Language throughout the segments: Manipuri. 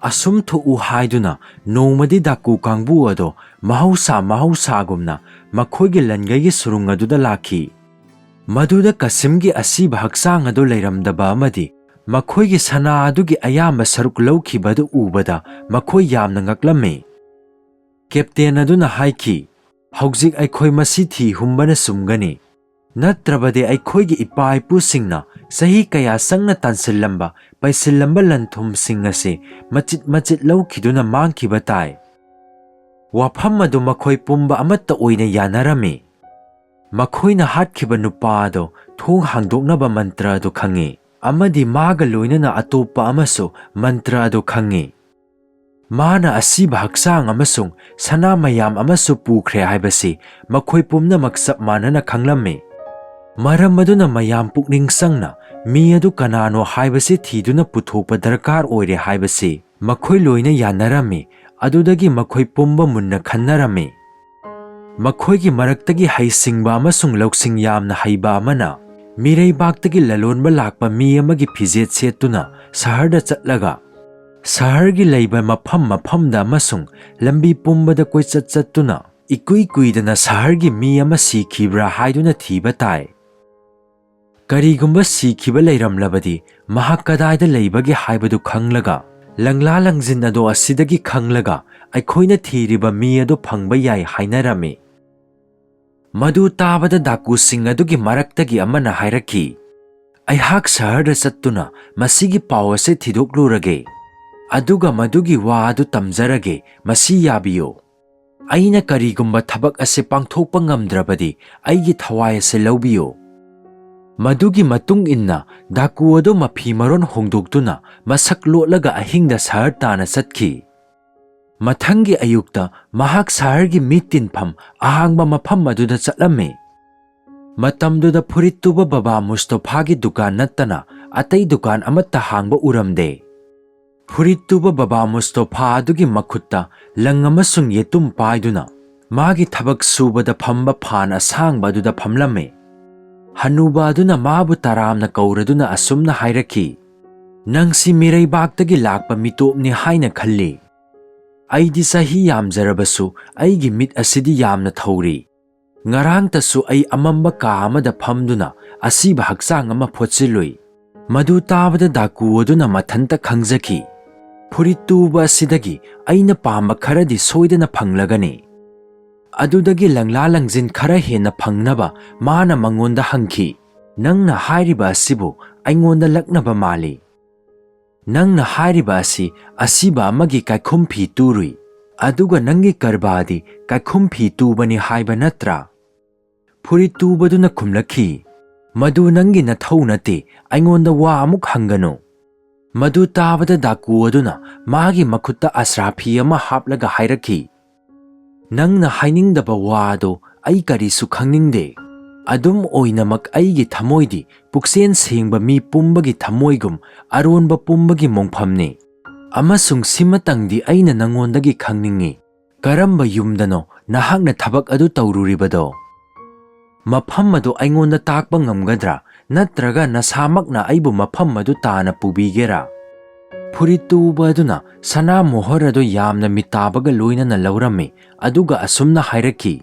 Asum tho'u haiduna nomadi daku kangbu ado mahausa makhoigi langai surung aduda lakhi. Maduda Kasimgi asiba haksang ado leiramdaba amadi makhoigi sana adugi ayamba saruk lawkhibadu ubada makhoi yamna ngaklame. Captain aduna haiki hauzik aikhoi masi thi humbana sumgani. Natrabade aikhoi ipa ipusingna sahi kaya sangna tansilamba paisilamba lanthum singase machit lawkhiduna mangkhiba tai. Wafam adu makhoi pumba amatta oina yanarame. Makhoina hatkhiba nupa ado thong hangdoknaba mantra ado khange amadi maga loinana atopa amaso mantra ado khange. Mana asiba haksang amasung sana mayam amaso pukhre haibasi makhoi pumna maksap manana khanglamme. Maram aduna mayam pukning sangna mi adu kanano haibasi thiduna puthokpa darkar oire haibasi makhoi loina yanarame adudagi makhoi pumba munna khannarame. Makhoigi maraktagi haisingba amasung lauksing yamna haiba amana Miraibaktagi lalonba lakpa mi amagi phijet setuna saharda chatlaga sahargi leiba mafamda amasung lambi pumbada koi chattuna ikui kuidana sahargi mi ama sikhibra haiduna thiba tai. Karigumba sikhiba leiramlabadi mahak kadaida leibagi haibadu khanglaga langla langjin ado asidagi khanglaga aikhoina thiriba mi ado phangba yai hainarame. Madu tabada daku sing adugi maraktagi amana hairaki. Aihak saharda sattuna masigi pawase thidoklurage. Aduga madugi wa adu tamjarage masi yabiyo. Aina karigumba thabak ase pangthokpa ngamdrabadi aigi thawai ase lawbiyo. Madugi matung inna daku adu mafi maron hongdoktuna masak lotlaga ahingda sahar tana satkhi. Mathangi ayukta mahak sahargi mitin pham ahangba mafam aduda chatlame. Matamduda Phurittuba Baba Mustaphagi dukan nattana atai dukan amatta hangba uramde. Phurittuba Baba Mustapha adugi makhutta lang amasung yetum paiduna magi thabak subada phamba phan asangba aduda phamlame. Hanuba aduna mabu taramna kauraduna asumna hairaki. Nangsi miraibaktagi lakpa mitopni haina khalli. Aidi sahi yamjarabasu aigi mit asidi yamna thauri. Ngarang tasu ay amamba ka amada phamduna asiba haksang ama photsilui. Madu tabada daku aduna mathanta khangjaki. Phurittuba asidagi aina pamba kharadi soidana phanglagani. Adudagi langla langjin khara hena phangnaba mana mangonda hangki. Nangna hairiba asibu aingonda laknaba mali. Nangna hairiba asiba amagi kaikhum phi turui. Aduga nangi karbadi kaikhum phi tubani haiba natra. Phuritubaduna khumlakhi. Madu nangi nathau nate aingonda wa amuk hangano. Madu tabada daku aduna magi makhutta asrafi ama haplaga hairaki. Nangna hainingdaba wado ai karisu khangningde. Adum oinamak aigi thamoidi puksen sengba mi pumbagi thamoigum aronba pumbagi mongphamne. Amasung simatangdi aina nangondagi khangningi. Karamba yumdano nahakna thabak adu taururibado. Mafam adu aingonda takpa ngamgadra natraga nasamakna aibu mafam adu tana pubigera. Phurittuba aduna sana mohor adu yamna mitabaga loinana laurame aduga asumna hairaki.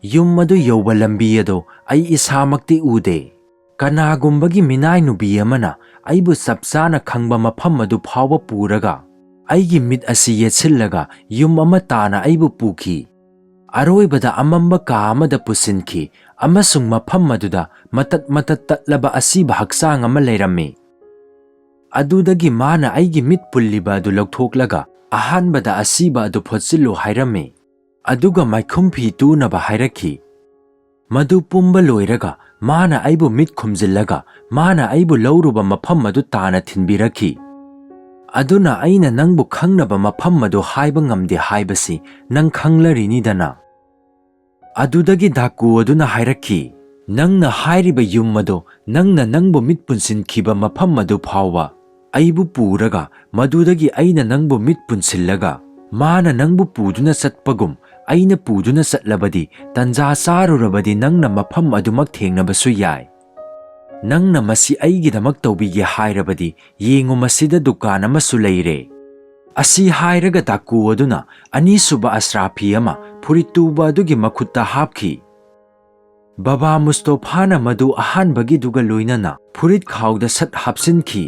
Yum adu yauba lambi ado ai isamakti ude. Kanagumbagi minai nubi amana aibu sapsana khangba mafam adu phawba puraga aigi mit asi yetchillaga yum ama tana aibu pukhi. Aroibada amamba ka amada pusinki amasung mafam aduda matat tatlaba asiba haksang ama leirame. Adudagi mana aigi mit pulliba adu lauthoklaga ahanbada asiba adu photsillu hairame. Aduga maikhum phi tunaba hairaki. Madu pumba loiraga mana aibu mit khumjillaga mana aibu lauruba mafam adu tana thinbiraki. Aduna aina nangbu khangnaba mafam adu haiba ngamde haibasi nang khanglarini dana. Adudagi daku aduna hairaki. Nangna hairiba yum adu nangna nangbu mit punsinkhiba mafam adu phawba aibu puraga madudagi aina nangbu mit punsillaga mana nangbu puduna satpagum aina puduna satlabadi tanja sarurabadi nangna mafam adumak thengnabasu yai. Nangna masi aigidamak tawbigi hairabadi yengu masida dukan amasu leire. ꯑꯁꯤ ꯍꯥꯏꯔꯒ ꯗꯥꯀꯨ ꯑꯗꯨꯅ ꯑꯅꯤꯁꯨꯕ ꯑꯁ꯭ꯔꯥꯐꯤ ꯑꯃ ꯐꯨꯔꯤꯠ ꯇꯨꯕ ꯑꯗꯨꯒꯤ ꯃꯈꯨꯠꯇ ꯍꯥꯞꯈꯤ꯫ ꯕꯥꯕꯥ ꯃꯨꯁꯇꯣꯐꯥꯅ ꯃꯗꯨ ꯑꯍꯥꯟꯕꯒꯤꯗꯨꯒ ꯂꯣꯏꯅꯅ ꯐꯨꯔꯤꯠ ꯈꯥꯎꯗ ꯁꯠ ꯍꯥꯞꯆꯤꯟꯈꯤ꯫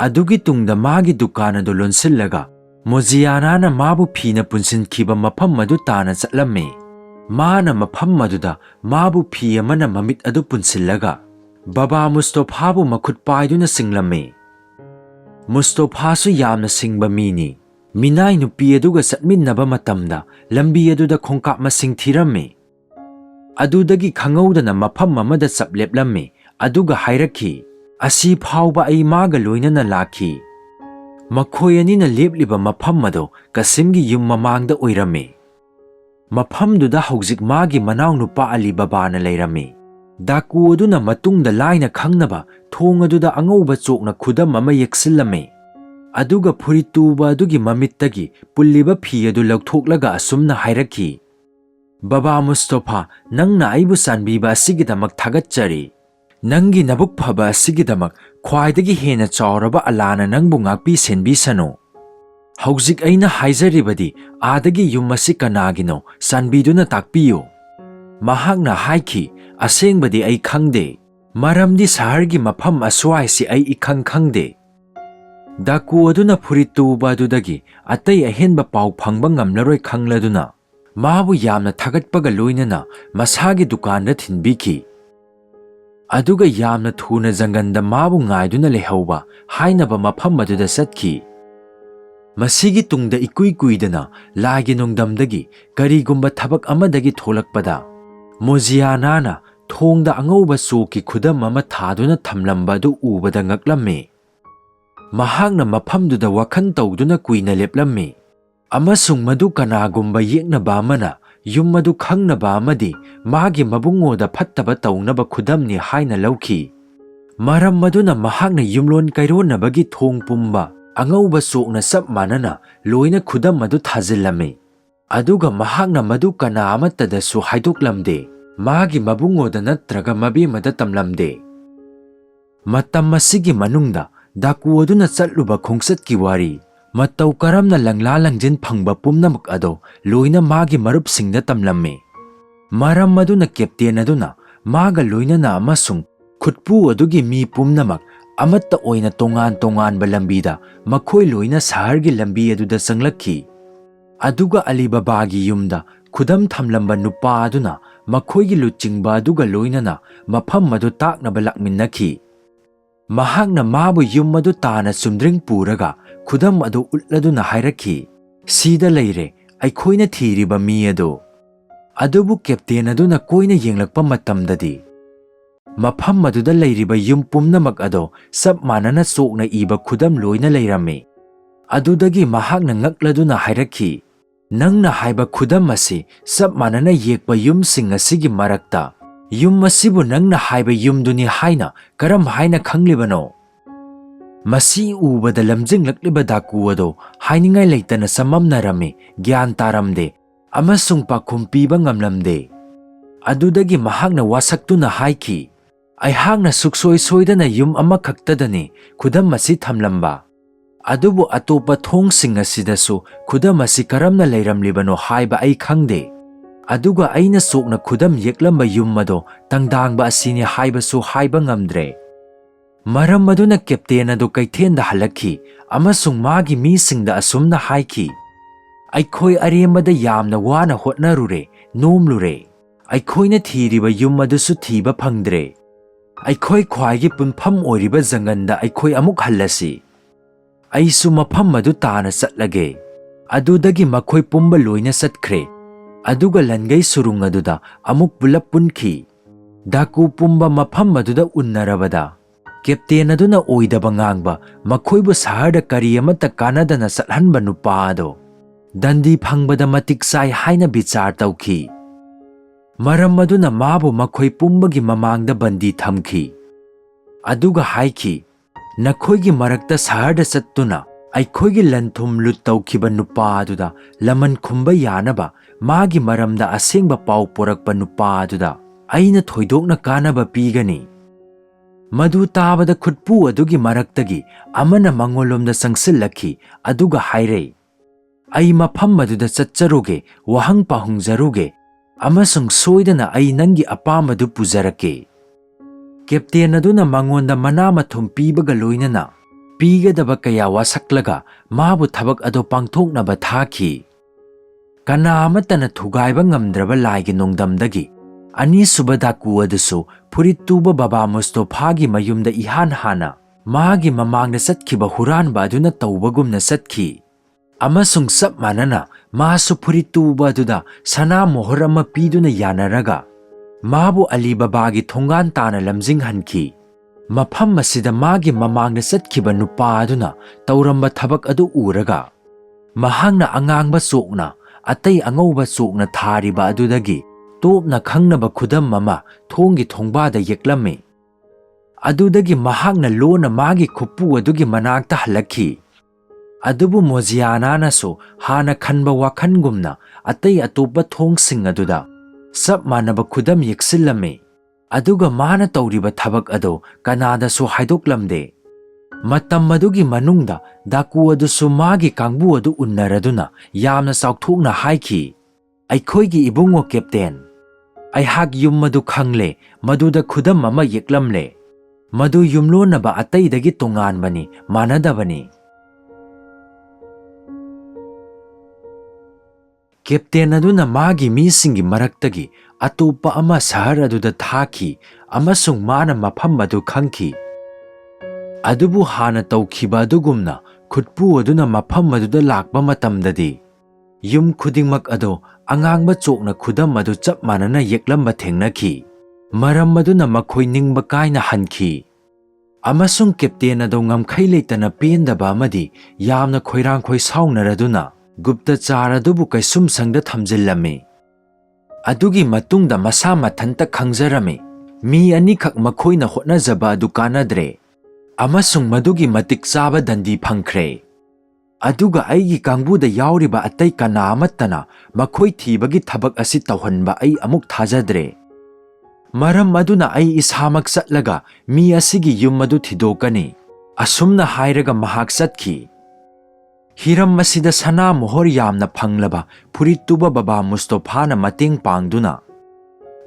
ꯑꯗꯨꯒꯤ ꯇꯨꯡꯗ ꯃꯥꯒꯤ ꯗꯨꯀꯥꯟ ꯑꯗꯨ ꯂꯣꯟꯁꯤꯜꯂꯒ ꯃꯣꯖꯤꯌꯥꯅꯥꯅ ꯃꯥꯕꯨ ꯐꯤꯅ ꯄꯨꯟꯁꯤꯟꯈꯤꯕ ꯃꯐꯝ ꯑꯗꯨ ꯇꯥꯅ ꯆꯠꯂꯝꯃꯤ꯫ ꯃꯥꯅ ꯃꯐꯝ ꯑꯗꯨꯗ ꯃꯥꯕꯨ ꯐꯤ ꯑꯃꯅ ꯃꯃꯤꯠ ꯑꯗꯨ ꯄꯨꯟꯁꯤꯜꯂꯒ ꯕꯥꯕꯥ ꯃꯨꯁꯇꯣꯐꯥꯕꯨ ꯃꯈꯨꯠ ꯄꯥꯏꯗꯨꯅ ꯁꯤꯡꯂꯝꯃꯤ꯫ ꯃꯨꯁꯇꯣꯐꯥꯁꯨ ꯌꯥꯝꯅ ꯁꯤꯡꯕ ꯃꯤꯅꯤ꯫ ꯃꯤꯅꯥꯏ ꯅꯨꯄꯤ ꯑꯗꯨꯒ ꯆꯠꯃꯤꯟꯅꯕ ꯃꯇꯝꯗ ꯂꯝꯕꯤ ꯑꯗꯨꯗ ꯈꯣꯡꯀꯥꯞ ꯃꯁꯤꯡ ꯊꯤꯔꯝꯃꯤ꯫ ꯑꯗꯨꯗꯒꯤ ꯈꯪꯍꯧꯗꯅ ꯃꯐꯝ ꯑꯃꯗ ꯆꯞ ꯂꯦꯞꯂꯝꯃꯤ ꯑꯗꯨꯒ ꯍꯥꯏꯔꯛꯈꯤ, "ꯑꯁꯤ ꯐꯥꯎꯕ ꯑꯩ ꯃꯥꯒ ꯂꯣꯏꯅꯅ ꯂꯥꯛꯈꯤ"꯫ ꯃꯈꯣꯏ ꯑꯅꯤꯅ ꯂꯦꯞꯂꯤꯕ ꯃꯐꯝ ꯑꯗꯨ ꯀꯥꯁꯤꯝꯒꯤ ꯌꯨꯝ ꯃꯃꯥꯡꯗ ꯑꯣꯏꯔꯝꯃꯤ꯫ ꯃꯐꯝꯗꯨꯗ ꯍꯧꯖꯤꯛ ꯃꯥꯒꯤ ꯃꯅꯥꯎꯅꯨꯄꯥ ꯑꯂꯤ ꯕꯥꯕꯥꯅ ꯂꯩꯔꯝꯃꯤ꯫ ꯗꯥꯀꯨ ꯑꯗꯨꯅ ꯃꯇꯨꯡꯗ ꯂꯥꯏꯅ ꯈꯪꯅꯕ ꯊꯣꯡ ꯑꯗꯨꯗ ꯑꯉꯧꯕ ꯆꯣꯛꯅ ꯈꯨꯗꯝ ꯑꯃ ꯌꯦꯛꯁꯤꯜꯂꯝꯃꯤ꯫ ꯑꯗꯨꯒ ꯐꯨꯔꯤꯠ ꯇꯨꯕ ꯑꯗꯨꯒꯤ ꯃꯃꯤꯠꯇꯒꯤ ꯄꯨꯜꯂꯤꯕ ꯐꯤ ꯑꯗꯨ ꯂꯧꯊꯣꯛꯂꯒ ꯑꯁꯨꯝꯅ ꯍꯥꯏꯔꯛꯈꯤ, "ꯕꯥꯕꯥ ꯃꯨꯁꯇꯣꯐꯥ, ꯅꯪꯅ ꯑꯩꯕꯨ ꯆꯥꯟꯕꯤꯕ ꯑꯁꯤꯒꯤꯗꯃꯛ ꯊꯥꯒꯠꯆꯔꯤ꯫ ꯅꯪꯒꯤ ꯅꯕꯨꯛ ꯐꯕ ꯑꯁꯤꯒꯤꯗꯃꯛ ꯈ꯭ꯋꯥꯏꯗꯒꯤ ꯍꯦꯟꯅ ꯆꯥꯎꯔꯕ ꯑꯜꯂꯥꯍꯅ ꯅꯪꯕꯨ ꯉꯥꯛꯄꯤ ꯁꯦꯟꯕꯤꯁꯅꯨ꯫ ꯍꯧꯖꯤꯛ ꯑꯩꯅ ꯍꯥꯏꯖꯔꯤꯕꯗꯤ ꯑꯥꯗꯒꯤ ꯌꯨꯝ ꯑꯁꯤ ꯀꯅꯥꯒꯤꯅꯣ ꯆꯥꯟꯕꯤꯗꯨꯅ ꯇꯥꯛꯄꯤꯌꯨ"꯫ ꯃꯍꯥꯛꯅ ꯍꯥꯏꯈꯤ, "ꯑꯁꯦꯡꯕꯗꯤ ꯑꯩ ꯈꯪꯗꯦ, ꯃꯔꯝꯗꯤ ꯁꯍꯔꯒꯤ ꯃꯐꯝ ꯑꯁ꯭ꯋꯥꯏꯁꯤ ꯑꯩ ꯏꯈꯪ ꯈꯪꯗꯦ"꯫ ꯗꯥꯀꯨ ꯑꯗꯨꯅ ꯐꯨꯔꯤꯠ ꯇꯨꯕ ꯑꯗꯨꯗꯒꯤ ꯑꯇꯩ ꯑꯍꯦꯟꯕ ꯄꯥꯎ ꯐꯪꯕ ꯉꯝꯂꯔꯣꯏ ꯈꯪꯂꯗꯨꯅ ꯃꯥꯕꯨ ꯌꯥꯝꯅ ꯊꯥꯒꯠꯄꯒ ꯂꯣꯏꯅꯅ ꯃꯁꯥꯒꯤ ꯗꯨꯀꯥꯟꯗ ꯊꯤꯟꯕꯤꯈꯤ꯫ ꯑꯗꯨꯒ ꯌꯥꯝꯅ ꯊꯨꯅ ꯖꯪꯒꯟꯗ ꯃꯥꯕꯨ ꯉꯥꯏꯗꯨꯅ ꯂꯩꯍꯧꯕ ꯍꯥꯏꯅꯕ ꯃꯐꯝ ꯑꯗꯨꯗ ꯆꯠꯈꯤ꯫ ꯃꯁꯤꯒꯤ ꯇꯨꯡꯗ ꯏꯀꯨꯏ ꯀꯨꯏꯗꯅ ꯂꯥꯏꯒꯤ ꯅꯣꯡꯗꯝꯗꯒꯤ ꯀꯔꯤꯒꯨꯝꯕ ꯊꯕꯛ ꯑꯃꯗꯒꯤ ꯊꯣꯛꯂꯛꯄꯗ ꯃꯣꯖꯤꯌꯥꯅꯥꯅ ꯊꯣꯡꯗ ꯑꯉꯧꯕ ꯆꯣꯛꯀꯤ ꯈꯨꯗꯝ ꯑꯃ ꯊꯥꯗꯨꯅ ꯊꯝꯂꯝꯕ ꯑꯗꯨ ꯎꯕꯗ ꯉꯛꯂꯝꯃꯤ꯫ ꯃꯍꯥꯛꯅ ꯃꯐꯝꯗꯨꯗ ꯋꯥꯈꯜ ꯇꯧꯗꯨꯅ ꯀꯨꯏꯅ ꯂꯦꯞꯂꯝꯃꯤ ꯑꯃꯁꯨꯡ ꯃꯗꯨ ꯀꯅꯥꯒꯨꯝꯕ ꯌꯦꯛꯅꯕ ꯑꯃꯅ ꯌꯨꯝ ꯑꯗꯨ ꯈꯪꯅꯕ ꯑꯃꯗꯤ ꯃꯥꯒꯤ ꯃꯕꯨꯡꯉꯣꯗ ꯐꯠꯇꯕ ꯇꯧꯅꯕ ꯈꯨꯗꯝꯅꯤ ꯍꯥꯏꯅ ꯂꯧꯈꯤ꯫ ꯃꯔꯝ ꯑꯗꯨꯅ ꯃꯍꯥꯛꯅ ꯌꯨꯝꯂꯣꯟ ꯀꯩꯔꯣꯟꯅꯕꯒꯤ ꯊꯣꯡ ꯄꯨꯝꯕ ꯑꯉꯧꯕ ꯆꯣꯛꯅ ꯆꯞ ꯃꯥꯟꯅꯅ ꯂꯣꯏꯅ ꯈꯨꯗꯝ ꯑꯗꯨ ꯊꯥꯖꯤꯜꯂꯝꯃꯤ꯫ ꯑꯗꯨꯒ ꯃꯍꯥꯛꯅ ꯃꯗꯨ ꯀꯅꯥ ꯑꯃꯠꯇꯗꯁꯨ ꯍꯥꯏꯗꯣꯛꯂꯝꯗꯦ, ꯃꯥꯒꯤ ꯃꯕꯨꯡꯉꯣꯗ ꯅꯠꯇ꯭ꯔꯒ ꯃꯕꯦꯝꯃꯗ ꯇꯝꯂꯝꯗꯦ꯫ ꯃꯇꯝ ꯑꯁꯤꯒꯤ ꯃꯅꯨꯡꯗ ꯗꯥꯀꯨ ꯑꯗꯨꯅ ꯆꯠꯂꯨꯕ ꯈꯣꯡꯆꯠꯀꯤ ꯋꯥꯔꯤ, ꯃꯇꯧ ꯀꯔꯝꯅ ꯂꯪꯂꯥ ꯂꯪꯖꯤꯟ ꯐꯪꯕ ꯄꯨꯝꯅꯃꯛ ꯑꯗꯣ ꯂꯣꯏꯅ ꯃꯥꯒꯤ ꯃꯔꯨꯞꯁꯤꯡꯗ ꯇꯝꯂꯝꯃꯤ꯫ ꯃꯔꯝ ꯑꯗꯨꯅ ꯀꯦꯞꯇꯦꯟ ꯑꯗꯨꯅ ꯃꯥꯒ ꯂꯣꯏꯅꯅ ꯑꯃꯁꯨꯡ ꯈꯨꯠꯄꯨ ꯑꯗꯨꯒꯤ ꯃꯤ ꯄꯨꯝꯅꯃꯛ ꯑꯃꯠꯇ ꯑꯣꯏꯅ ꯇꯣꯉꯥꯟ ꯇꯣꯉꯥꯟꯕ ꯂꯝꯕꯤꯗ ꯃꯈꯣꯏ ꯂꯣꯏꯅ ꯁꯍꯔꯒꯤ ꯂꯝꯕꯤ ꯑꯗꯨꯗ ꯆꯪꯂꯛꯈꯤ꯫ ꯑꯗꯨꯒ ꯑꯂꯤ ꯕꯥꯕꯥꯒꯤ ꯌꯨꯝꯗ ꯈꯨꯗꯝ ꯊꯝꯂꯝꯕ ꯅꯨꯄꯥ ꯑꯗꯨꯅ ꯃꯈꯣꯏꯒꯤ ꯂꯨꯆꯤꯡꯕ ꯑꯗꯨꯒ ꯂꯣꯏꯅꯅ ꯃꯐꯝ ꯑꯗꯨ ꯇꯥꯛꯅꯕ ꯂꯥꯛꯃꯤꯟꯅꯈꯤ꯫ ꯃꯍꯥꯛꯅ ꯃꯥꯕꯨ ꯌꯨꯝ ꯑꯗꯨ ꯇꯥꯅ ꯆꯨꯝꯗ꯭ꯔꯤꯡ ꯄꯨꯔꯒ ꯈꯨꯗꯝ ꯑꯗꯨ ꯎꯠꯂꯗꯨꯅ ꯍꯥꯏꯔꯛꯈꯤ, "ꯁꯤꯗ ꯂꯩꯔꯦ ꯑꯩꯈꯣꯏꯅ ꯊꯤꯔꯤꯕ ꯃꯤ ꯑꯗꯨ"꯫ ꯑꯗꯨꯕꯨ ꯀꯦꯞꯇꯦꯟ ꯑꯗꯨꯅ ꯀꯣꯏꯅ ꯌꯦꯡꯂꯛꯄ ꯃꯇꯝꯗꯗꯤ ꯃꯐꯝ ꯑꯗꯨꯗ ꯂꯩꯔꯤꯕ ꯌꯨꯝ ꯄꯨꯝꯅꯃꯛ ꯑꯗꯣ ꯆꯞ ꯃꯥꯟꯅꯅ ꯆꯣꯛꯅ ꯏꯕ ꯈꯨꯗꯝ ꯂꯣꯏꯅ ꯂꯩꯔꯝꯃꯤ꯫ ꯑꯗꯨꯗꯒꯤ ꯃꯍꯥꯛꯅ ꯉꯛꯂꯗꯨꯅ ꯍꯥꯏꯔꯛꯈꯤ, "ꯅꯪꯅ ꯍꯥꯏꯕ ꯈꯨꯗꯝ ꯑꯁꯤ ꯆꯞ ꯃꯥꯟꯅꯅ ꯌꯦꯛꯄ ꯌꯨꯝꯁꯤꯡ ꯑꯁꯤꯒꯤ ꯃꯔꯛꯇ ꯌꯨꯝ ꯑꯁꯤꯕꯨ ꯅꯪꯅ ꯍꯥꯏꯕ ꯌꯨꯝꯗꯨꯅꯤ ꯍꯥꯏꯅ ꯀꯔꯝ ꯍꯥꯏꯅ ꯈꯪꯂꯤꯕꯅꯣ"꯫ ꯃꯁꯤ ꯎꯕꯗ ꯂꯝꯖꯤꯡꯂꯛꯂꯤꯕ ꯗꯥꯀꯨ ꯑꯗꯣ ꯍꯥꯏꯅꯤꯡꯉꯥꯏ ꯂꯩꯇꯅ ꯆꯃꯝꯅꯔꯝꯃꯤ, ꯒ꯭ꯌꯥꯟ ꯇꯥꯔꯝꯗꯦ ꯑꯃꯁꯨꯡ ꯄꯥꯎꯈꯨꯝ ꯄꯤꯕ ꯉꯝꯂꯝꯗꯦ꯫ ꯑꯗꯨꯗꯒꯤ ꯃꯍꯥꯛꯅ ꯋꯥꯁꯛꯇꯨꯅ ꯍꯥꯏꯈꯤ, "ꯑꯩꯍꯥꯛꯅ ꯁꯨꯛꯁꯣꯏ ꯁꯣꯏꯗꯅ ꯌꯨꯝ ꯑꯃꯈꯛꯇꯗꯅꯤ ꯈꯨꯗꯝ ꯑꯁꯤ ꯊꯝꯂꯝꯕ, ꯑꯗꯨꯕꯨ ꯑꯇꯣꯞꯄ ꯊꯣꯡꯁꯤꯡ ꯑꯁꯤꯗꯁꯨ ꯈꯨꯗꯝ ꯑꯁꯤ ꯀꯔꯝꯅ ꯂꯩꯔꯝꯂꯤꯕꯅꯣ ꯍꯥꯏꯕ ꯑꯩ ꯈꯪꯗꯦ꯫ ꯑꯗꯨꯒ ꯑꯩꯅ ꯆꯣꯛꯅ ꯈꯨꯗꯝ ꯌꯦꯛꯂꯝꯕ ꯌꯨꯝ ꯑꯗꯣ ꯇꯪꯗꯥꯡꯕ ꯑꯁꯤꯅꯤ ꯍꯥꯏꯕꯁꯨ ꯍꯥꯏꯕ ꯉꯝꯗ꯭ꯔꯦ"꯫ ꯃꯔꯝ ꯑꯗꯨꯅ ꯀꯦꯞꯇꯦꯟ ꯑꯗꯨ ꯀꯩꯊꯦꯜꯗ ꯍꯜꯂꯛꯈꯤ ꯑꯃꯁꯨꯡ ꯃꯥꯒꯤ ꯃꯤꯁꯤꯡꯗ ꯑꯁꯨꯝꯅ ꯍꯥꯏꯈꯤ, "ꯑꯩꯈꯣꯏ ꯑꯔꯦꯝꯕꯗ ꯌꯥꯝꯅ ꯋꯥꯅ ꯍꯣꯠꯅꯔꯨꯔꯦ, ꯅꯣꯝꯂꯨꯔꯦ꯫ ꯑꯩꯈꯣꯏꯅ ꯊꯤꯔꯤꯕ ꯌꯨꯝ ꯑꯗꯨꯁꯨ ꯊꯤꯕ ꯐꯪꯗ꯭ꯔꯦ꯫ ꯑꯩꯈꯣꯏ ꯈ꯭ꯋꯥꯏꯒꯤ ꯄꯨꯟꯐꯝ ꯑꯣꯏꯔꯤꯕ ꯖꯪꯒꯟꯗ ꯑꯩꯈꯣꯏ ꯑꯃꯨꯛ ꯍꯜꯂꯁꯤ꯫ ꯑꯩꯁꯨ ꯃꯐꯝ ꯑꯗꯨ ꯇꯥꯅ ꯆꯠꯂꯒꯦ"꯫ ꯑꯗꯨꯗꯒꯤ ꯃꯈꯣꯏ ꯄꯨꯝꯕ ꯂꯣꯏꯅ ꯆꯠꯈ꯭ꯔꯦ ꯑꯗꯨꯒ ꯂꯟꯒꯩ ꯁꯨꯔꯨꯡ ꯑꯗꯨꯗ ꯑꯃꯨꯛ ꯄꯨꯂꯞ ꯄꯨꯟꯈꯤ꯫ ꯗꯥꯀꯨ ꯄꯨꯝꯕ ꯃꯐꯝ ꯑꯗꯨꯗ ꯎꯟꯅꯔꯕꯗ ꯀꯦꯞꯇꯦꯟ ꯑꯗꯨꯅ ꯑꯣꯏꯗꯕ ꯉꯥꯡꯕ ꯃꯈꯣꯏꯕꯨ ꯁꯍꯔꯗ ꯀꯔꯤ ꯑꯃꯠꯇ ꯀꯥꯟꯅꯗꯅ ꯆꯠꯍꯟꯕ ꯅꯨꯄꯥ ꯑꯗꯣ ꯗꯟꯗꯤ ꯐꯪꯕꯗ ꯃꯇꯤꯛ ꯆꯥꯏ ꯍꯥꯏꯅ ꯕꯤꯆꯥꯔ ꯇꯧꯈꯤ꯫ ꯃꯔꯝ ꯑꯗꯨꯅ ꯃꯥꯕꯨ ꯃꯈꯣꯏ ꯄꯨꯝꯕꯒꯤ ꯃꯃꯥꯡꯗ ꯕꯟꯗꯤ ꯊꯝꯈꯤ ꯑꯗꯨꯒ ꯍꯥꯏꯈꯤ, "ꯅꯈꯣꯏꯒꯤ ꯃꯔꯛꯇ ꯁꯍꯔꯗ ꯆꯠꯇꯨꯅ ꯑꯩꯈꯣꯏꯒꯤ ꯂꯟ ꯊꯨꯝ ꯂꯨꯠ ꯇꯧꯈꯤꯕ ꯅꯨꯄꯥ ꯑꯗꯨꯗ ꯂꯃꯟ ꯈꯨꯝꯕ ꯌꯥꯅꯕ ꯃꯥꯒꯤ ꯃꯔꯝꯗ ꯑꯁꯦꯡꯕ ꯄꯥꯎ ꯄꯣꯔꯛꯄ ꯅꯨꯄꯥ ꯑꯗꯨꯗ ꯑꯩꯅ ꯊꯣꯏꯗꯣꯛꯅ ꯀꯥꯟꯅꯕ ꯄꯤꯒꯅꯤ"꯫ Madu tabada khutpu adugi maraktagi amana mangolomda sangsilakhi aduga haire. Ai mafam maduda chatcharuge wahang pahungjaruge amasung soidana ai nangi apamadu pujarake. Captain aduna mangonda manama thum pibaga loinana pigadaba kaya wasaklaga mabu thabak ado pangthoknaba thaki. Kana amatana thugaiba ngamdraba laigi nongdamdagi ani subadaku adusu furit tuba baba Mustafagi mayumda ihan hana magi mamangna satkiba huranba aduna tawbagumna satki. Amasung sap manana masu furit tuba aduda sana mohor ama piduna yanaraga mabu Alibabagi thongan tana lamjing hanki. Mafam masida magi mamangna satkiba nupa aduna tawramba thabak adu uraga mahangna angangba sokna atay angawba sokna thariba adudagi topna khangnaba khudam mama thongi thongbada yeklame. Adudagi mahangna lona magi khuppu adugi manakta halakhi. Adubu mojiana so hana khanba wakhangumna atay atopa thongsing aduda sap manaba khudam yeksilame. Aduga mana tawriba thabak ado kanada so haidoklamde. Matam madugi manungda daku adusu magi kangbu adu unnaraduna yamna saukthokna haiki. Aikhoigi ibungo captain. Aihak yum madu khangle maduda khudam ama yeklamle. Madu yumlonaba ataydagi tonganbani manadabani. Captain aduna magi misingi maraktagi atopa ama sahar aduda thaki amasung mana mafam madu khangki. Adubu hana tawkhiba adugumna khutpu aduna mafam maduda lakba matamdadi yum khudingmak ado angangba chokna khudam adu chap manana yeklamba thengnaki. Maram maduna makhoi ningba kaina hanki. Amasung captain ado ngamkhai leitana pendaba amadi yamna khoirang khoi saungnaraduna gupta chara adubu kaisum sangda thamjillame. Adugi matungda masa mathanta khangjarame. Mi ani khak makhoina hotnajaba adu kanadre. Amasung madugi matik chaba dandi phangkhre. Aduga aigi kangbuda yauriba atay kana amattana makhoi thibagi thabak asi tawhanba ai amuk thajadre. Maram aduna ai isamak satlaga mi asigi yum madu thidokani. Asumna hairaga mahak satki. Hiram masida sana mohor yamna phanglaba furit tuba baba Mustafana mating pangduna.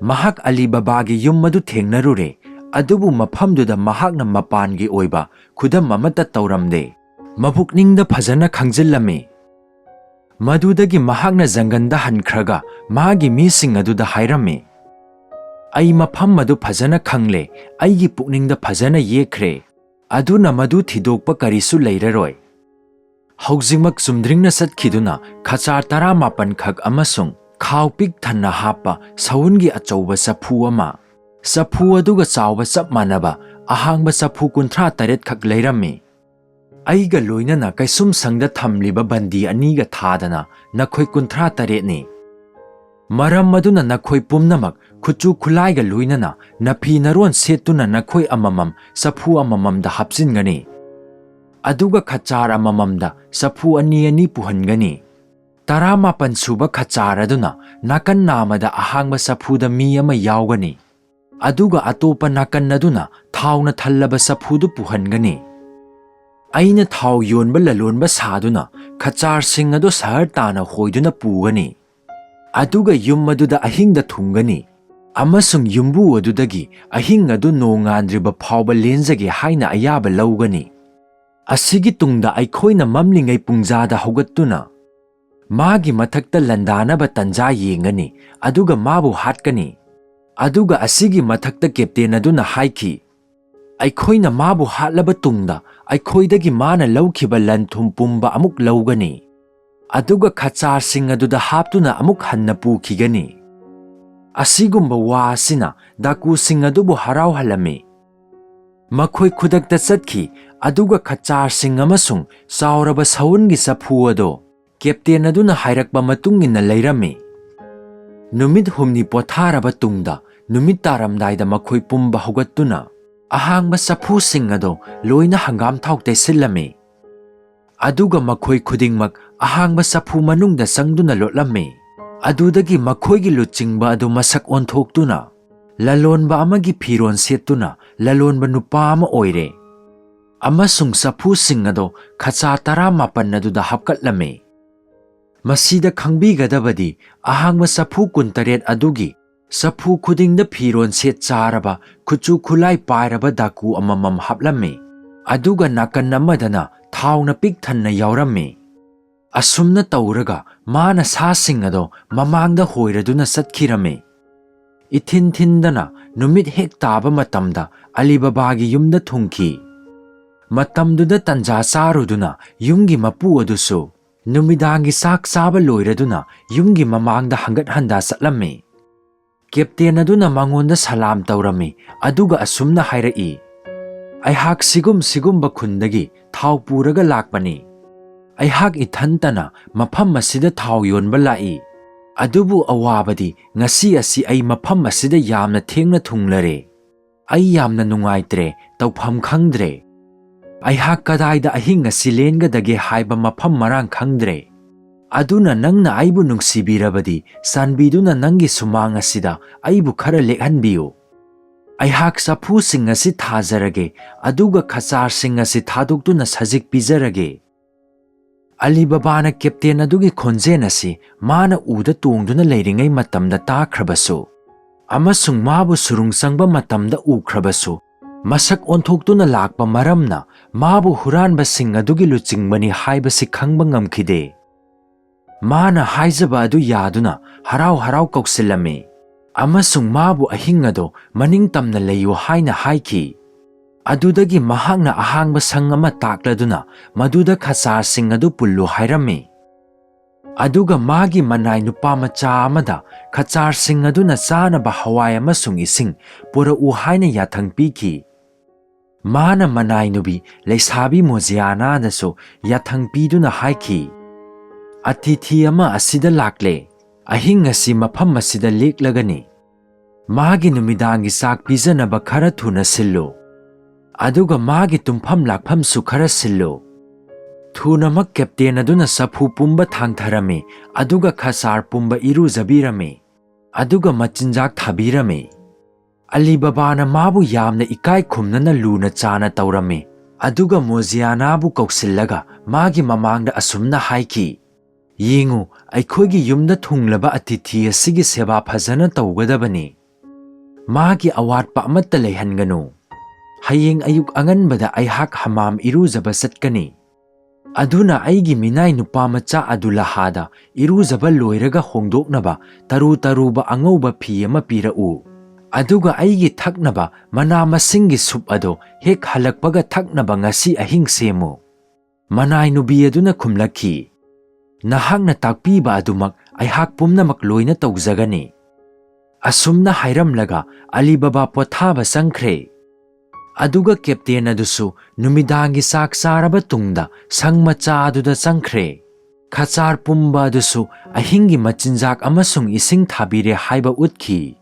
Mahak Alibabagi yum madu thengnarure. Adubu mafamduda mahakna mapangi oiba khudam amata tawramde. Mabukningda phajana khangjillame. Madudagi mahakna janganda hankhraga magi mising aduda hairame. Ai mafam madu phajana khangle aigi pukningda phajana yekhre. Aduna madu thidokpa karisu leiraroi. Haujingmak sumdringna satkiduna khachar 18 khak amasung khawpik thanna hapa sawungi achauba sapu ama. Sapu aduga chawba chap manaba ahangba sapu 38 khak leirame. Aiga loinana kaisum sangda thamliba bandi aniga thadana nakhoi 38 ni. Maram maduna nakhoi pumnamak khuchu khulaiga loinana napi naron setuna nakhoi amamam sapu amamamda hapsingani. Aduga khachar amamamda sapu ani puhangani. 18 suba khachar aduna nakan namada ahangba sapuda mi ama yaugani. Aduga atopa nakan naduna thawna thallaba sapudu puhangani. Aina thaw yonba lalonba saduna khachar sing adu sahar tana hoiduna pugani. Aduga yum maduda ahingda thungani. Amasung yumbu adudagi ahing adu nongandriba phawba lenjage haina ayaba laugani. Asigi tungda aikhoina mamlingai pungjada hogattuna magi mathakta landanaba tanja yengani aduga mabu hatkani. Aduga asigi mathakta captain aduna haiki. Aikhoina mabu hatlaba tungda aikhoidagi mana laukhiba lanthum pumba amuk laugani. Aduga khachar sing aduda haptuna amuk hanna pukhigani. Asigumba wasina daku sing adubu harau halame. Makhoi khudakta chatki aduga khachar sing amasung sauraba sawungi sapu ado captain aduna hairakba matungina leirame. Numit humni potharaba tungda numit taramdaida makhoi pumba hogattuna ahangba sapu sing ado loina hangam thautai sillame. Aduga makhoi khudingmak ahangba sapu manungda sangduna lotlame. Adudagi makhoigi luchingba adu masak onthoktuna lalonba amagi phiron setuna ꯂꯂꯣꯟꯕ ꯅꯨꯄꯥ ꯑꯃ ꯑꯣꯏꯔꯦ ꯑꯃꯁꯨꯡ ꯆꯐꯨꯁꯤꯡ ꯑꯗꯣ ꯈꯆꯥ 18 ꯑꯗꯨꯗ ꯍꯥꯞꯀꯠꯂꯝꯃꯤ꯫ ꯃꯁꯤꯗ ꯈꯪꯕꯤꯒꯗꯕꯗꯤ ꯑꯍꯥꯡꯕ ꯆꯐꯨ 18 ꯑꯗꯨꯒꯤ ꯆꯐꯨ ꯈꯨꯗꯤꯡꯗ ꯐꯤꯔꯣꯟ ꯁꯦꯠ ꯆꯥꯔꯕ ꯈꯨꯠꯁꯨ ꯈꯨꯠꯂꯥꯏ ꯄꯥꯏꯔꯕ ꯗꯥꯀꯨ ꯑꯃꯃꯝ ꯍꯥꯞꯂꯝꯃꯤ꯫ ꯑꯗꯨꯒ ꯅꯥꯀꯟ ꯑꯃꯗꯅ ꯊꯥꯎꯅ ꯄꯤꯛ ꯊꯟꯅ ꯌꯥꯎꯔꯝꯃꯤ꯫ ꯑꯁꯨꯝꯅ ꯇꯧꯔꯒ ꯃꯥꯅ ꯁꯥꯁꯤꯡ ꯑꯗꯣ ꯃꯃꯥꯡꯗ ꯍꯣꯏꯔꯗꯨꯅ ꯆꯠꯈꯤꯔꯝꯃꯤ꯫ ꯏꯊꯤꯟ ꯊꯤꯟꯗꯅ ꯅꯨꯃꯤꯠ ꯍꯦꯛ ꯇꯥꯕ ꯃꯇꯝꯗ ꯑꯂꯤꯕꯥꯕꯥꯒꯤ ꯌꯨꯝꯗ ꯊꯨꯡꯈꯤ꯫ ꯃꯇꯝꯗꯨꯗ ꯇꯟꯖꯥ ꯆꯥꯔꯨꯗꯨꯅ ꯌꯨꯝꯒꯤ ꯃꯄꯨ ꯑꯗꯨꯁꯨ ꯅꯨꯃꯤꯗꯥꯡꯒꯤ ꯆꯥꯛ ꯆꯥꯕ ꯂꯣꯏꯔꯗꯨꯅ ꯌꯨꯝꯒꯤ ꯃꯃꯥꯡꯗ ꯍꯪꯒꯠ ꯍꯟꯗꯥ ꯆꯠꯂꯝꯃꯤ꯫ ꯀꯦꯞꯇꯦꯟ ꯑꯗꯨꯅ ꯃꯉꯣꯟꯗ ꯁꯂꯥꯝ ꯇꯧꯔꯝꯃꯤ ꯑꯗꯨꯒ ꯑꯁꯨꯝꯅ ꯍꯥꯏꯔꯛꯏ, "ꯑꯩꯍꯥꯛ ꯁꯤꯒꯨꯝꯕ ꯈꯨꯟꯗꯒꯤ ꯊꯥꯎ ꯄꯨꯔꯒ ꯂꯥꯛꯄꯅꯤ꯫ ꯑꯩꯍꯥꯛ ꯏꯊꯟꯇꯅ ꯃꯐꯝ ꯑꯁꯤꯗ ꯊꯥꯎ ꯌꯣꯟꯕ ꯂꯥꯛꯏ꯫ ꯑꯗꯨꯕꯨ ꯑꯋꯥꯕꯗꯤ ꯉꯁꯤ ꯑꯁꯤ ꯑꯩ ꯃꯐꯝ ꯑꯁꯤꯗ ꯌꯥꯝꯅ ꯊꯦꯡꯅ ꯊꯨꯡꯂꯔꯦ꯫ ꯑꯩ ꯌꯥꯝꯅ ꯅꯨꯡꯉꯥꯏꯇ꯭ꯔꯦ, ꯇꯧꯐꯝ ꯈꯪꯗ꯭ꯔꯦ꯫ ꯑꯩꯍꯥꯛ ꯀꯗꯥꯏꯗ ꯑꯍꯤꯡ ꯑꯁꯤ ꯂꯦꯟꯒꯗꯒꯦ ꯍꯥꯏꯕ ꯃꯐꯝ ꯃꯔꯥꯡ ꯈꯪꯗ꯭ꯔꯦ꯫ ꯑꯗꯨꯅ ꯅꯪꯅ ꯑꯩꯕꯨ ꯅꯨꯡꯁꯤꯕꯤꯔꯕꯗꯤ ꯆꯥꯟꯕꯤꯗꯨꯅ ꯅꯪꯒꯤ ꯁꯨꯃꯥꯡ ꯑꯁꯤꯗ ꯑꯩꯕꯨ ꯈꯔ ꯂꯦꯛꯍꯟꯕꯤꯌꯨ꯫ ꯑꯩꯍꯥꯛ ꯆꯐꯨꯁꯤꯡ ꯑꯁꯤ ꯊꯥꯖꯔꯒꯦ ꯑꯗꯨꯒ ꯈꯆꯥꯔꯁꯤꯡ ꯑꯁꯤ ꯊꯥꯗꯣꯛꯇꯨꯅ ꯁꯖꯤꯛ ꯄꯤꯖꯔꯒꯦ"꯫ ꯑꯂꯤꯕꯥꯕꯥꯅ ꯀꯦꯞꯇꯦꯟ ꯑꯗꯨꯒꯤ ꯈꯣꯟꯖꯦꯜ ꯑꯁꯤ ꯃꯥꯅ ꯎꯗ ꯇꯣꯡꯗꯨꯅ ꯂꯩꯔꯤꯉꯩ ꯃꯇꯝꯗ ꯇꯥꯈ꯭ꯔꯕꯁꯨ ꯑꯃꯁꯨꯡ ꯃꯥꯕꯨ ꯁꯨꯔꯨꯡ ꯆꯪꯕ ꯃꯇꯝꯗ ꯎꯈ꯭ꯔꯕꯁꯨ ꯃꯁꯛ ꯑꯣꯟꯊꯣꯛꯇꯨꯅ ꯂꯥꯛꯄ ꯃꯔꯝꯅ ꯃꯥꯕꯨ ꯍꯨꯔꯥꯟꯕꯁꯤꯡ ꯑꯗꯨꯒꯤ ꯂꯨꯆꯤꯡꯕꯅꯤ ꯍꯥꯏꯕꯁꯤ ꯈꯪꯕ ꯉꯝꯈꯤꯗꯦ꯫ ꯃꯥꯅ ꯍꯥꯏꯖꯕ ꯑꯗꯨ ꯌꯥꯗꯨꯅ ꯍꯔꯥꯎ ꯍꯔꯥꯎ ꯀꯧꯁꯤꯜꯂꯝꯃꯤ ꯑꯃꯁꯨꯡ ꯃꯥꯕꯨ ꯑꯍꯤꯡ ꯑꯗꯣ ꯃꯅꯤꯡꯇꯝꯅ ꯂꯩꯌꯨ ꯍꯥꯏꯅ ꯍꯥꯏꯈꯤ꯫ ꯑꯗꯨꯗꯒꯤ ꯃꯍꯥꯛꯅ ꯑꯍꯥꯡꯕ ꯁꯪ ꯑꯃ ꯇꯥꯛꯂꯗꯨꯅ ꯃꯗꯨꯗ ꯈꯆꯥꯔꯁꯤꯡ ꯑꯗꯨ ꯄꯨꯜꯂꯨ ꯍꯥꯏꯔꯝꯃꯤ꯫ ꯑꯗꯨꯒ ꯃꯥꯒꯤ ꯃꯅꯥꯏ ꯅꯨꯄꯥ ꯃꯆꯥ ꯑꯃꯗ ꯈꯆꯥꯔꯁꯤꯡ ꯑꯗꯨꯅ ꯆꯥꯅꯕ ꯍꯋꯥꯏ ꯑꯃꯁꯨꯡ ꯏꯁꯤꯡ ꯄꯨꯔꯛꯎ ꯍꯥꯏꯅ ꯌꯥꯊꯪ ꯄꯤꯈꯤ꯫ ꯃꯥꯅ ꯃꯅꯥꯏ ꯅꯨꯕꯤ ꯂꯩꯁꯥꯕꯤ ꯃꯣꯖꯤꯌꯥꯅꯥꯗꯁꯨ ꯌꯥꯊꯪ ꯄꯤꯗꯨꯅ ꯍꯥꯏꯈꯤ, "ꯑꯇꯤꯊꯤ ꯑꯃ ꯑꯁꯤꯗ ꯂꯥꯛꯂꯦ꯫ ꯑꯍꯤꯡ ꯑꯁꯤ ꯃꯐꯝ ꯑꯁꯤꯗ ꯂꯦꯛꯂꯒꯅꯤ꯫ ꯃꯥꯒꯤ ꯅꯨꯃꯤꯗꯥꯡꯒꯤ ꯆꯥꯛ ꯄꯤꯖꯅꯕ ꯈꯔ ꯊꯨꯅ ꯁꯤꯜꯂꯨ꯫ ꯑꯗꯨꯒ ꯃꯥꯒꯤ ꯇꯨꯝꯐꯝ ꯂꯥꯛꯐꯝꯁꯨ ꯈꯔ ꯁꯤꯜꯂꯨ"꯫ ꯊꯨꯅꯃꯛ ꯀꯦꯞꯇꯦꯟ ꯑꯗꯨꯅ ꯆꯐꯨ ꯄꯨꯝꯕ ꯊꯥꯡꯊꯔꯝꯃꯤ ꯑꯗꯨꯒ ꯈꯆꯥꯔ ꯄꯨꯝꯕ ꯏꯔꯨꯖꯕꯤꯔꯝꯃꯤ ꯑꯗꯨꯒ ꯃꯆꯤꯟꯖꯥꯛ ꯊꯥꯕꯤꯔꯝꯃꯤ꯫ ꯑꯂꯤꯕꯥꯕꯥꯅ ꯃꯥꯕꯨ ꯌꯥꯝꯅ ꯏꯀꯥꯏ ꯈꯨꯝꯅꯅ ꯂꯨꯅ ꯆꯥꯅ ꯇꯧꯔꯝꯃꯤ ꯑꯗꯨꯒ ꯃꯣꯖꯤꯌꯥꯅꯥꯕꯨ ꯀꯧꯁꯤꯜꯂꯒ ꯃꯥꯒꯤ ꯃꯃꯥꯡꯗ ꯑꯁꯨꯝꯅ ꯍꯥꯏꯈꯤ, "ꯌꯦꯡꯉꯨ, ꯑꯩꯈꯣꯏꯒꯤ ꯌꯨꯝꯗ ꯊꯨꯡꯂꯕ ꯑꯇꯤꯊꯤ ꯑꯁꯤꯒꯤ ꯁꯦꯕꯥ ꯐꯖꯅ ꯇꯧꯒꯗꯕꯅꯤ꯫ ꯃꯥꯒꯤ ꯑꯋꯥꯠꯄ ꯑꯃꯠꯇ ꯂꯩꯍꯟꯒꯅꯨ꯫ ꯍꯌꯦꯡ ꯑꯌꯨꯛ ꯑꯉꯟꯕꯗ ꯑꯩꯍꯥꯛ ꯍꯃꯥꯝ ꯏꯔꯨꯖꯕ ꯆꯠꯀꯅꯤ꯫ ꯑꯗꯨꯅ ꯑꯩꯒꯤ ꯃꯤꯅꯥꯏ ꯅꯨꯄꯥ ꯃꯆꯥ ꯑꯗꯨꯂꯥꯍꯥꯗ ꯏꯔꯨꯖꯕ ꯂꯣꯏꯔꯒ ꯍꯣꯡꯗꯣꯛꯅꯕ ꯇꯔꯨ ꯇꯔꯨꯕ ꯑꯉꯧꯕ ꯐꯤ ꯑꯃ ꯄꯤꯔꯛꯎ꯫ ꯑꯗꯨꯒ ꯑꯩꯒꯤ ꯊꯛꯅꯕ ꯃꯅꯥ ꯃꯁꯤꯡꯒꯤ ꯁꯨꯞ ꯑꯗꯣ ꯍꯦꯛ ꯍꯜꯂꯛꯄꯒ ꯊꯛꯅꯕ ꯉꯁꯤ ꯑꯍꯤꯡ ꯁꯦꯝꯃꯨ"꯫ ꯃꯅꯥꯏ ꯅꯨꯕꯤ ꯑꯗꯨꯅ ꯈꯨꯝꯂꯛꯈꯤ, "ꯅꯍꯥꯛꯅ ꯇꯥꯛꯄꯤꯕ ꯑꯗꯨꯃꯛ ꯑꯩꯍꯥꯛ ꯄꯨꯝꯅꯃꯛ ꯂꯣꯏꯅ ꯇꯧꯖꯒꯅꯤ"꯫ ꯑꯁꯨꯝꯅ ꯍꯥꯏꯔꯝꯂꯒ ꯑꯂꯤꯕꯥꯕꯥ ꯄꯣꯊꯥꯕ ꯆꯪꯈ꯭ꯔꯦ꯫ ꯑꯗꯨꯒ ꯀꯦꯞꯇꯦꯟ ꯑꯗꯨꯁꯨ ꯅꯨꯃꯤꯗꯥꯡꯒꯤ ꯆꯥꯛ ꯆꯥꯔꯕ ꯇꯨꯡꯗ ꯁꯪ ꯃꯆꯥ ꯑꯗꯨꯗ ꯆꯪꯈ꯭ꯔꯦ꯫ ꯈꯆꯥꯔ ꯄꯨꯝꯕ ꯑꯗꯨꯁꯨ ꯑꯍꯤꯡꯒꯤ ꯃꯆꯤꯟꯖꯥꯛ ꯑꯃꯁꯨꯡ ꯏꯁꯤꯡ ꯊꯥꯕꯤꯔꯦ ꯍꯥꯏꯕ ꯎꯠꯈꯤ꯫